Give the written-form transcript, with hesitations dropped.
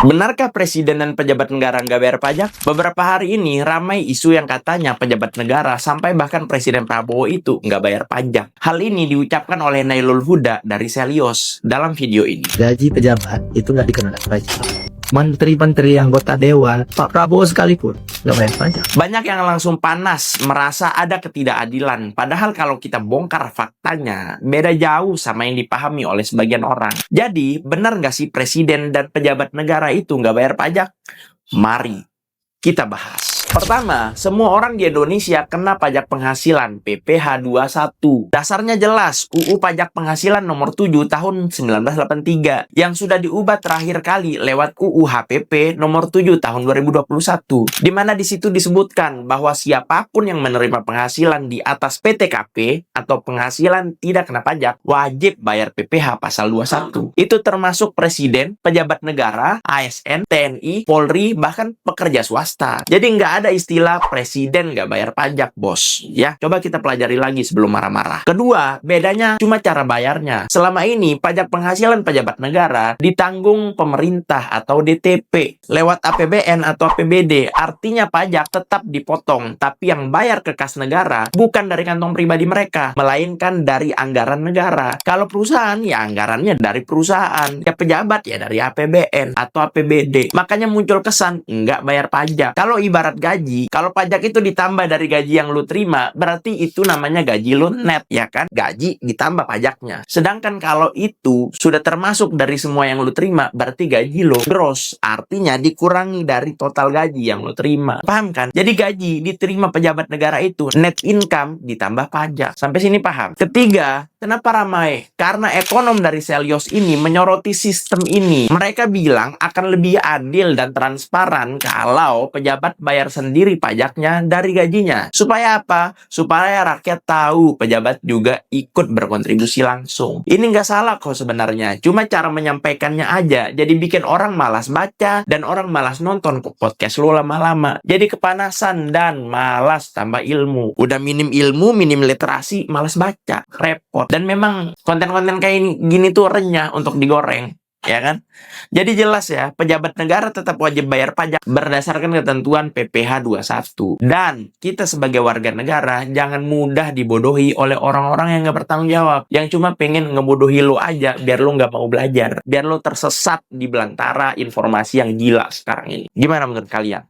Benarkah presiden dan pejabat negara nggak bayar pajak? Beberapa hari ini ramai isu yang katanya pejabat negara sampai bahkan Presiden Prabowo itu nggak bayar pajak. Hal ini diucapkan oleh Nailul Huda dari Selyos dalam video ini. Gaji pejabat itu nggak dikenakan pajak. Menteri-menteri anggota dewan, Pak Prabowo sekalipun nggak bayar pajak. Banyak yang langsung panas merasa ada ketidakadilan. Padahal kalau kita bongkar faktanya, beda jauh sama yang dipahami oleh sebagian orang. Jadi, benar nggak sih presiden dan pejabat negara itu nggak bayar pajak? Mari kita bahas. Pertama, semua orang di Indonesia kena pajak penghasilan PPh 21. Dasarnya jelas, UU Pajak Penghasilan nomor 7 tahun 1983 yang sudah diubah terakhir kali lewat UU HPP nomor 7 tahun 2021. Di mana di situ disebutkan bahwa siapapun yang menerima penghasilan di atas PTKP atau penghasilan tidak kena pajak wajib bayar PPh pasal 21. Itu termasuk presiden, pejabat negara, ASN, TNI, Polri, bahkan pekerja swasta. Jadi nggak ada istilah presiden nggak bayar pajak, bos. Ya, coba kita pelajari lagi sebelum marah-marah. Kedua, bedanya cuma cara bayarnya. Selama ini, pajak penghasilan pejabat negara ditanggung pemerintah atau DTP lewat APBN atau APBD. Artinya pajak tetap dipotong, tapi yang bayar ke kas negara bukan dari kantong pribadi mereka, melainkan dari anggaran negara. Kalau perusahaan, ya anggarannya dari perusahaan. Ya pejabat, ya dari APBN atau APBD. Makanya muncul kesan nggak bayar pajak. Kalau ibarat gaji, kalau pajak itu ditambah dari gaji yang lu terima, berarti itu namanya gaji lu net, ya kan? Gaji ditambah pajaknya. Sedangkan kalau itu sudah termasuk dari semua yang lu terima, berarti gaji lu gross, artinya dikurangi dari total gaji yang lu terima. Paham kan? Jadi gaji diterima pejabat negara itu net income ditambah pajak. Sampai sini paham? Ketiga, kenapa ramai? Karena ekonom dari Selyos ini menyoroti sistem ini. Mereka bilang akan lebih adil dan transparan kalau pejabat bayar sendiri pajaknya dari gajinya. Supaya apa? Supaya rakyat tahu pejabat juga ikut berkontribusi langsung. Ini nggak salah kok sebenarnya. Cuma cara menyampaikannya aja. Jadi bikin orang malas baca dan orang malas nonton podcast lu lama-lama. Jadi kepanasan dan malas tambah ilmu. Udah minim ilmu, minim literasi, malas baca. Repot. Dan memang konten-konten kayak gini tuh renyah untuk digoreng. Ya kan? Jadi jelas ya, pejabat negara tetap wajib bayar pajak berdasarkan ketentuan PPh 21. Dan kita sebagai warga negara jangan mudah dibodohi oleh orang-orang yang nggak bertanggung jawab, yang cuma pengen ngebodohi lo aja biar lo nggak mau belajar, biar lo tersesat di belantara informasi yang gila sekarang ini. Gimana menurut kalian?